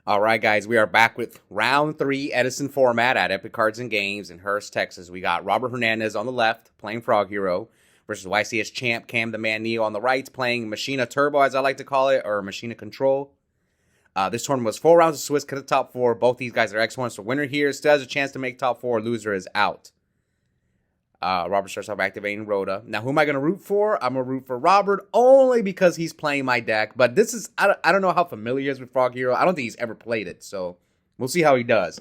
All right, guys, we are back with round 3 Edison format at Epik Cards and Games in Hurst, Texas. We got Robert Hernandez on the left playing Frog Hero versus YCS champ Cam the Man Neal on the right playing Machina Turbo, as I like to call it, or Machina Control. This tournament was 4 rounds of Swiss cut the top 4. Both these guys are X1, so winner here still has a chance to make top 4. Loser is out. Robert starts off activating Rhoda. Now, who am I going to root for? I'm going to root for Robert only because he's playing my deck. But this is, I don't know how familiar he is with Frog Hero. I don't think he's ever played it. So we'll see how he does.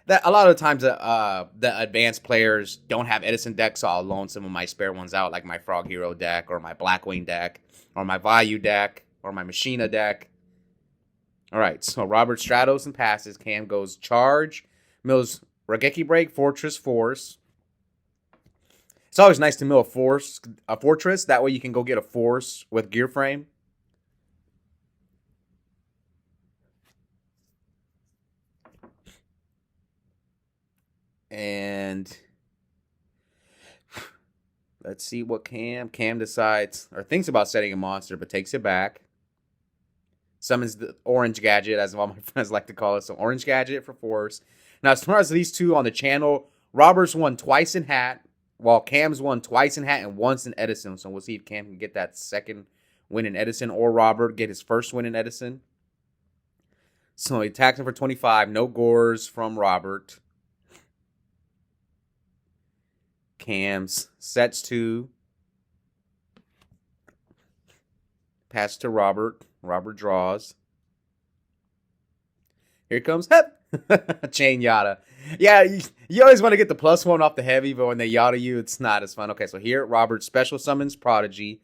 That a lot of the times the advanced players don't have Edison decks, so I'll loan some of my spare ones out, like my Frog Hero deck or my Blackwing deck or my Vayu deck or my Machina deck. All right, so Robert stratos and passes. Cam goes charge, mills Rageki Break, Fortress Force. It's always nice to mill a fortress. That way you can go get a force with gear frame. And let's see what Cam decides or thinks about setting a monster, but takes it back. Summons the orange gadget, as all my friends like to call it. So orange gadget for force. Now, as far as these two on the channel, Robert's won twice in hat, while Cam's won twice in hat and once in Edison. So we'll see if Cam can get that second win in Edison or Robert get his first win in Edison. So he attacks him for 25. No gores from Robert. Cam's sets 2. Pass to Robert. Robert draws. Here comes Chain Yada. Yeah, you always want to get the +1 off the heavy, but when they Yada you, it's not as fun. Okay, so here, Robert special summons Prodigy.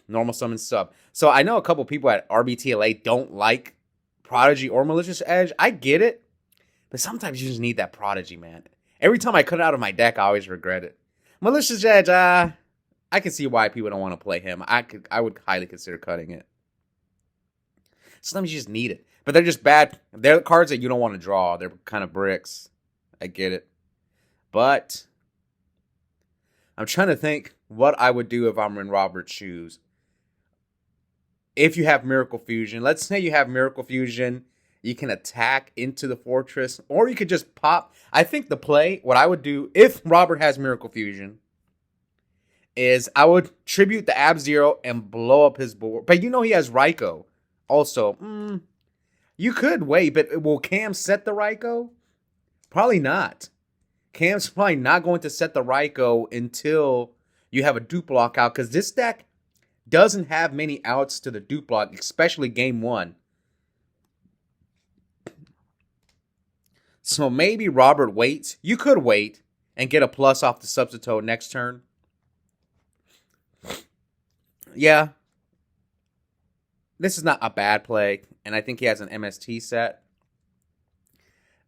Normal summons sub. So I know a couple people at RBTLA don't like Prodigy or Malicious Edge. I get it. But sometimes you just need that Prodigy, man. Every time I cut it out of my deck, I always regret it. Malicious Edge, I can see why people don't want to play him. I would highly consider cutting it. Sometimes you just need it. But they're just bad. They're cards that you don't want to draw. They're kind of bricks. I get it. But I'm trying to think what I would do if I'm in Robert's shoes. If you have Miracle Fusion, let's say you have Miracle Fusion, you can attack into the fortress, or you could just pop. I think the play, what I would do if Robert has Miracle Fusion, is I would tribute the Ab-Zero and blow up his board. But you know he has Raikou. Also, you could wait, but will Cam set the Raikou? Probably not. Cam's probably not going to set the Raikou until you have a dupe block out, because this deck doesn't have many outs to the dupe block, especially game 1. So maybe Robert waits. You could wait and get a plus off the Substitute next turn. Yeah. This is not a bad play, and I think he has an MST set.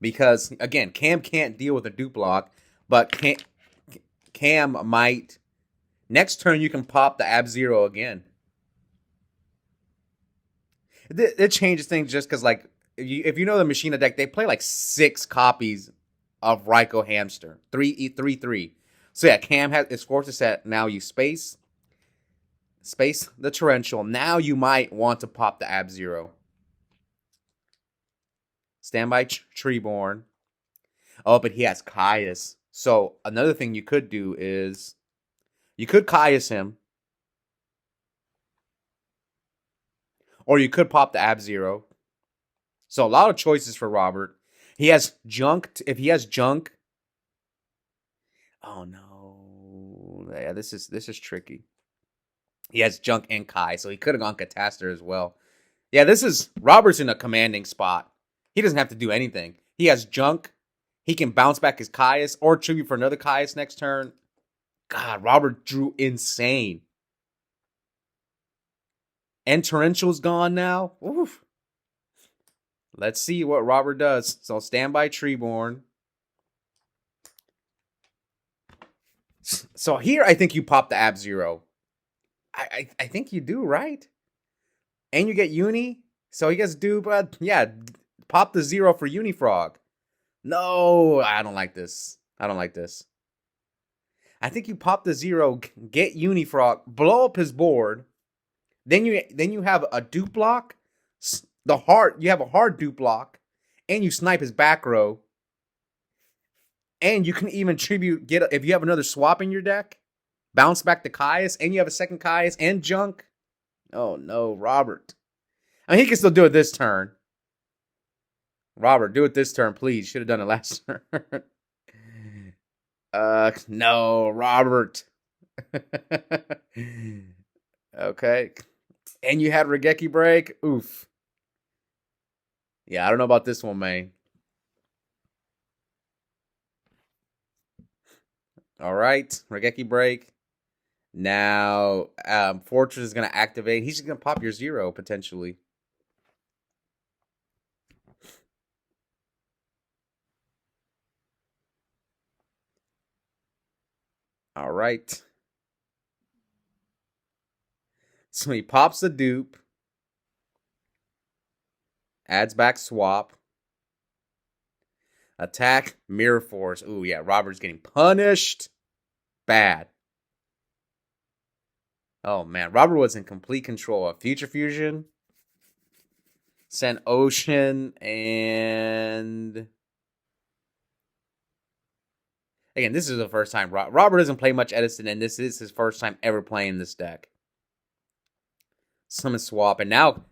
Because, again, Cam can't deal with a dupe block, but Cam might. Next turn, you can pop the Ab-Zero again. It changes things just because, like, if you know the Machina deck, they play like 6 copies of Raikou Hamster. 3/3. So, yeah, Cam is forced to set. Now you space the Torrential. Now you might want to pop the Ab-Zero. Standby Treeborn. Oh, but he has Caius. So another thing you could do is you could Caius him. Or you could pop the Ab-Zero. So a lot of choices for Robert. He has junk. If he has junk. Oh no. Yeah, this is tricky. He has junk and Kai, so he could have gone Catastor as well. Yeah, Robert's in a commanding spot. He doesn't have to do anything. He has junk. He can bounce back his Caius or tribute for another Caius next turn. God, Robert drew insane. And Torrential's gone now. Oof. Let's see what Robert does. So Standby Treeborn. So here I think you pop the Ab-Zero. I think you do, right? And you get Uni. So he gets but yeah, pop the 0 for Unifrog. No, I don't like this. I think you pop the 0, get Unifrog, blow up his board. Then you have a dupe block. You have a hard dupe block, and you snipe his back row, and you can even if you have another swap in your deck, bounce back to Caius, and you have a second Caius and junk. Oh no, Robert. I mean, he can still do it this turn. Robert, do it this turn, please. Should have done it last turn. No, Robert. Okay. And you had Regeki break. Oof. Yeah, I don't know about this one, man. All right, Regeki break. Now, Fortress is going to activate. He's just going to pop your 0, potentially. All right. So he pops the dupe. Adds back swap. Attack, Mirror Force. Ooh, yeah, Robert's getting punished. Bad. Oh, man. Robert was in complete control of Future Fusion. Sent Ocean and... Again, this is the first time. Robert doesn't play much Edison, and this is his first time ever playing this deck. Summon swap, and now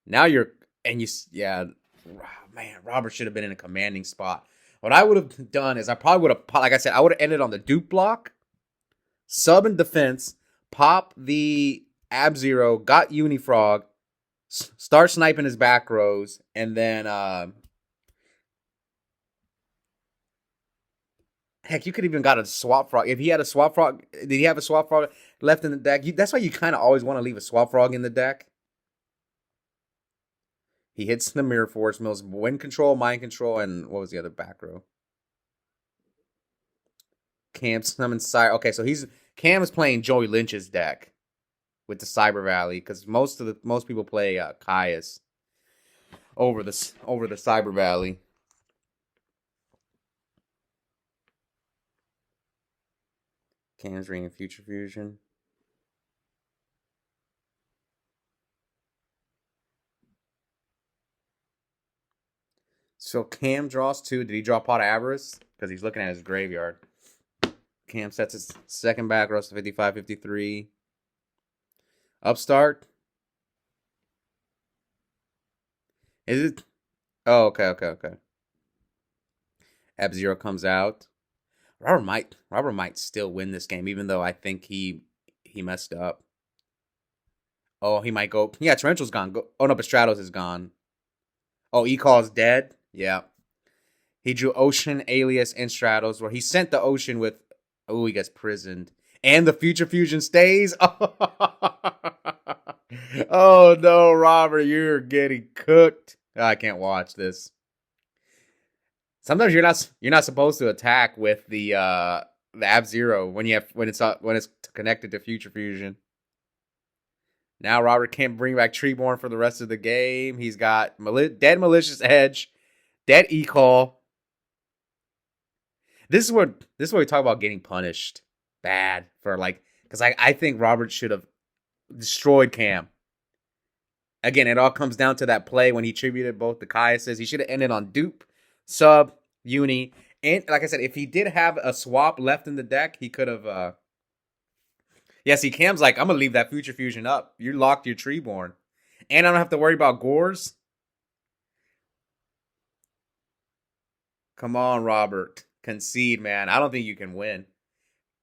you're... And you... Yeah, man, Robert should have been in a commanding spot. What I would have done is I probably would have... Like I said, I would have ended on the dupe block. Sub and defense. Pop the Ab-Zero. Got Unifrog. Start sniping his back rows. And then... Heck, you could even got a swap frog. If he had a swap frog... Did he have a swap frog left in the deck? That's why you kind of always want to leave a swap frog in the deck. He hits the Mirror Force, mills Wind Control, Mind Control, and what was the other back row? Cam summons Cyber. Okay, so Cam is playing Joey Lynch's deck with the Cyber Valley because most people play Caius over the Cyber Valley. Cam's Ring and Future Fusion. So Cam draws 2. Did he draw Pot of Avarice? Because he's looking at his graveyard. Cam sets his second back row to 55, 53. Upstart. Is it? Oh, okay. Ab-Zero comes out. Robert might still win this game, even though I think he messed up. Oh, he might go. Yeah, Torrential's gone. Oh no, but Stratos is gone. Oh, E-Call's dead. Yeah. He drew Ocean, Alias, and Stratos, where he sent the Ocean with... Oh, he gets prisoned. And the Future Fusion stays. Oh no, Robert, you're getting cooked. I can't watch this. Sometimes you're not supposed to attack with the Ab-Zero when it's connected to Future Fusion. Now Robert can't bring back Treeborn for the rest of the game. He's got Dead Malicious Edge, Dead E-Call. This is where we talk about getting punished bad for because I think Robert should have destroyed Cam. Again, it all comes down to that play when he tributed both the Caiuses. He should have ended on dupe, sub, uni, and like I said, if he did have a swap left in the deck, he could have. Yeah, see, Cam's like, I'm gonna leave that Future Fusion up. You locked your Treeborn, and I don't have to worry about Gores. Come on, Robert, concede, man. I don't think you can win.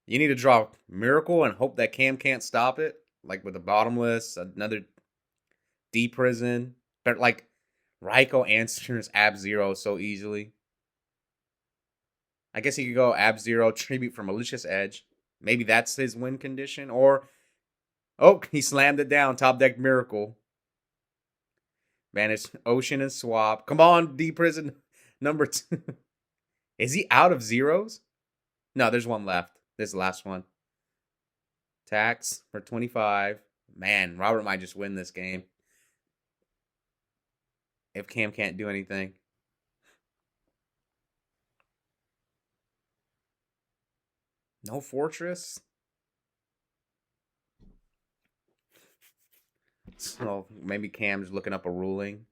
You need to draw Miracle and hope that Cam can't stop it, like with a Bottomless, another D-Prison. But Raiko answers Ab-Zero so easily. I guess he could go Ab-Zero, Tribute for Malicious Edge. Maybe that's his win condition. Or, he slammed it down. Top deck Miracle. Banish Ocean and Swap. Come on, D-Prison number 2. Is he out of zeros? No, there's one left. This is the last one. Tax for 25. Man, Robert might just win this game. If Cam can't do anything. No Fortress? So maybe Cam's looking up a ruling.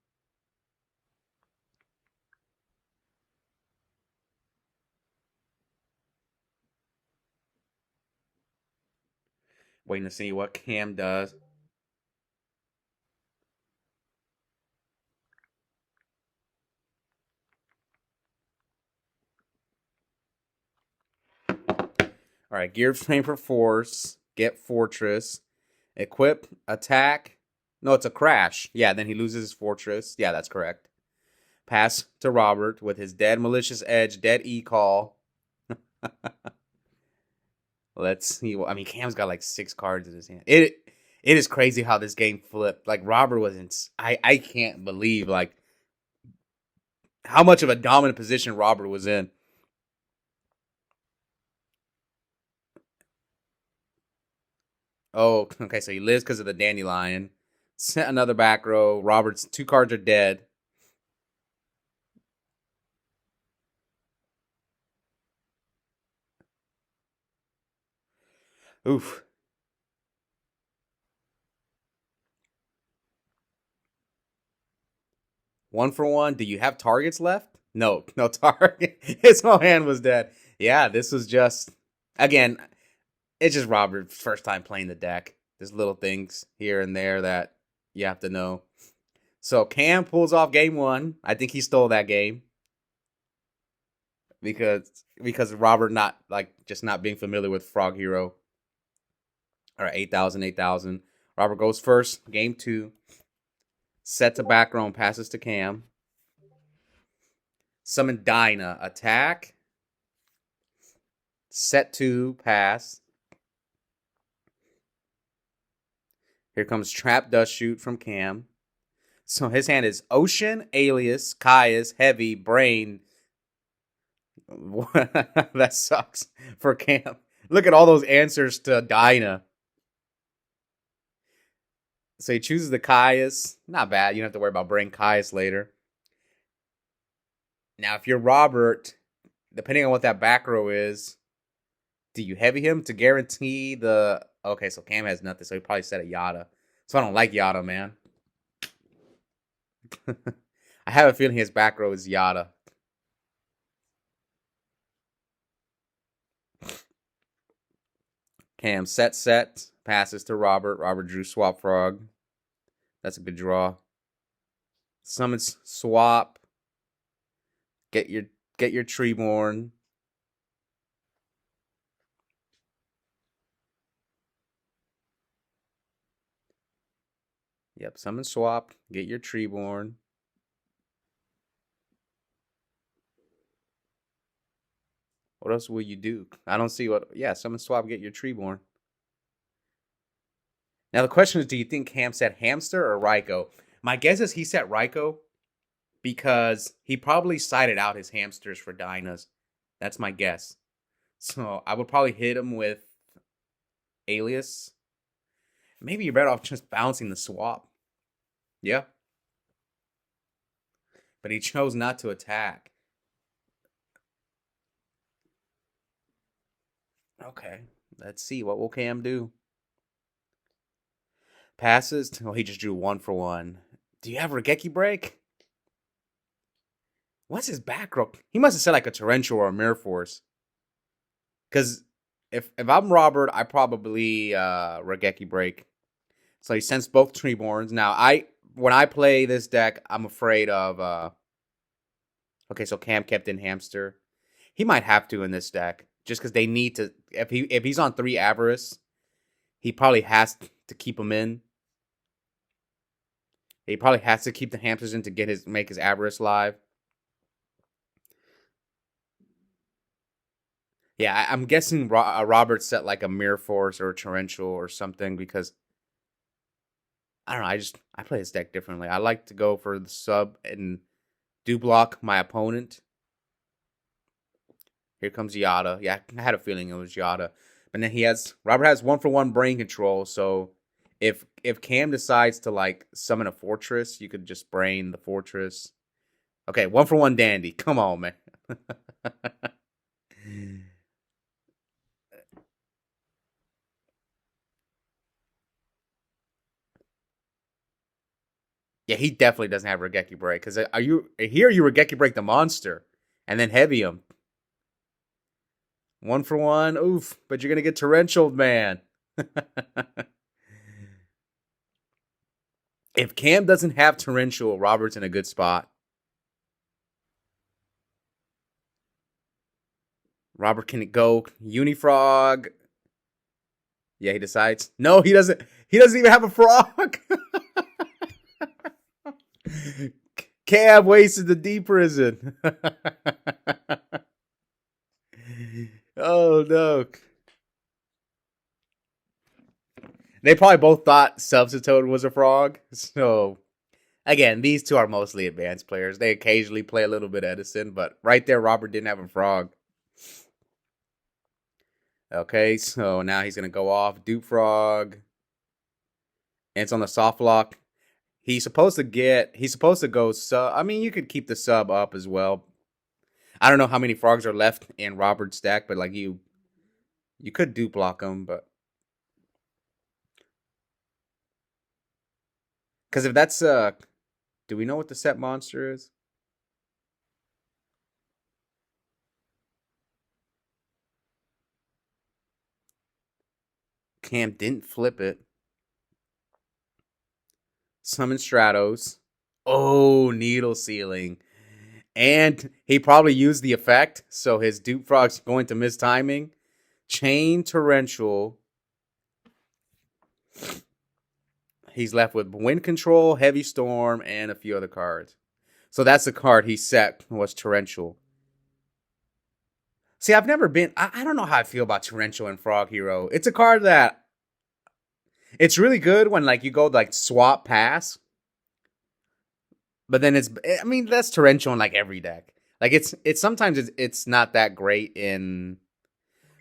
Waiting to see what Cam does. All right, gear frame for force. Get fortress. Equip attack. No, it's a crash. Yeah, then he loses his fortress. Yeah, that's correct. Pass to Robert with his dead malicious edge, dead e-call. Let's see. I mean, Cam's got like 6 cards in his hand. It is crazy how this game flipped. Like Robert was in. I can't believe like how much of a dominant position Robert was in. Oh, okay. So he lives because of the dandelion. Sent another back row. Robert's 2 cards are dead. Oof. 1 for 1. Do you have targets left? No, no target. His whole hand was dead. Yeah, this was just again. It's just Robert's first time playing the deck. There's little things here and there that you have to know. So Cam pulls off game 1. I think he stole that game because Robert not like just not being familiar with Frog Hero. All right, 8,000, 8,000. Robert goes first. Game 2. Set to back row and passes to Cam. Summon Dinah. Attack. Set 2. Pass. Here comes Trap Dust Shoot from Cam. So his hand is Ocean, Alias, Caius, Heavy, Brain. That sucks for Cam. Look at all those answers to Dinah. So he chooses the Caius. Not bad. You don't have to worry about Brain Caius later. Now, if you're Robert, depending on what that back row is, do you heavy him to guarantee the... Okay, so Cam has nothing, so he probably set a Yada. So I don't like Yada, man. I have a feeling his back row is Yada. Cam set, passes to Robert. Robert drew Swap Frog. That's a good draw. Summons Swap. Get your Treeborn. Yep, summon Swap. Get your Treeborn. What else will you do? I don't see what... Yeah, summon Swap, get your Treeborn. Now the question is, do you think Cam set Hamster or Raikou? My guess is he set Raikou because he probably sided out his hamsters for Dinah's. That's my guess. So I would probably hit him with Alias. Maybe you're better off just bouncing the Swap. Yeah. But he chose not to attack. Okay. Let's see. What will Cam do? Passes. Well, he just drew 1 for 1. Do you have Regeki Break? What's his back row? He must have said like a Torrential or a Mirror Force. Because if I'm Robert, I probably Regeki Break. So he sends both Treeborns. Now, when I play this deck, I'm afraid of... Okay, so Cam kept in Hamster. He might have to in this deck. Just because they need to... If he's on 3 Avarice, he probably has to keep him in. He probably has to keep the hamsters in to make his Avarice live. Yeah, I'm guessing Robert set like a Mirror Force or a Torrential or something because... I don't know, I play this deck differently. I like to go for the sub and do block my opponent. Here comes Yada. Yeah, I had a feeling it was Yada. But then Robert has 1 for 1 brain control, so if Cam decides to like summon a fortress, you could just brain the fortress. Okay, 1 for 1 Dandy. Come on, man. Yeah, he definitely doesn't have Regeki Break. Because you Regeki Break the monster and then heavy him. 1 for 1. Oof. But you're going to get Torrential, man. If Cam doesn't have Torrential, Robert's in a good spot. Robert can go Unifrog. Yeah, he decides. No, he doesn't. He doesn't even have a frog. Cam wasted the D prison. Oh no. They probably both thought Substitute was a frog. So again, these two are mostly advanced players. They occasionally play a little bit Edison, but right there, Robert didn't have a frog. Okay, so now he's gonna go off Dupe Frog. And it's on the soft lock. He's supposed to go sub. I mean, you could keep the sub up as well. I don't know how many frogs are left in Robert's stack, but like you could dupe block him, but because if that's do we know what the set monster is? Cam didn't flip it. Summon Stratos. Oh, Needle Sealing. And he probably used the effect, so his Dupe Frog's going to miss timing. Chain Torrential. He's left with Wind Control, Heavy Storm, and a few other cards. So that's the card he set, was Torrential. See, I've never been... I don't know how I feel about Torrential and Frog Hero. It's a card that... It's really good when like you go like swap pass. But then I mean, that's Torrential in like every deck. Like it's sometimes it's not that great in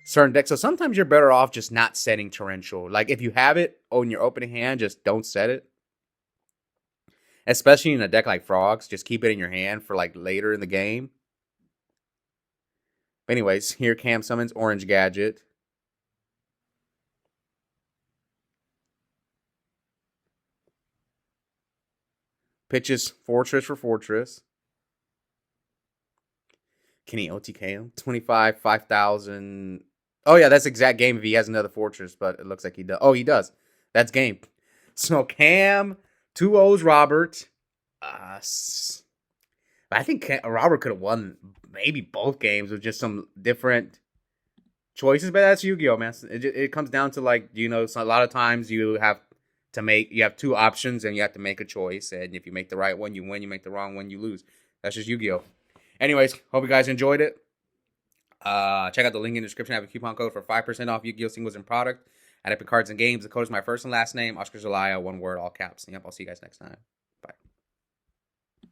certain decks. So sometimes you're better off just not setting Torrential. Like if you have it on your opening hand, just don't set it. Especially in a deck like Frogs, just keep it in your hand for like later in the game. But anyways, here Cam summons Orange Gadget. Pitches Fortress for Fortress. Can he OTK him? 25, 5,000. Oh, yeah, that's exact game if he has another Fortress, but it looks like he does. Oh, he does. That's game. So Cam, 2-0's Robert. I think Robert could have won maybe both games with just some different choices, but that's Yu-Gi-Oh, man. It comes down to like, so a lot of times you have two options and you have to make a choice, and if you make the right one, you win. You make the wrong one, you lose. That's just Yu-Gi-Oh. Anyways, hope you guys enjoyed it. Check out the link in the description. I have a coupon code for 5% off Yu-Gi-Oh singles and product at Epik Cards and Games. The code is my first and last name, Oscar Zelaya, one word, all caps. Yep, I'll see you guys next time.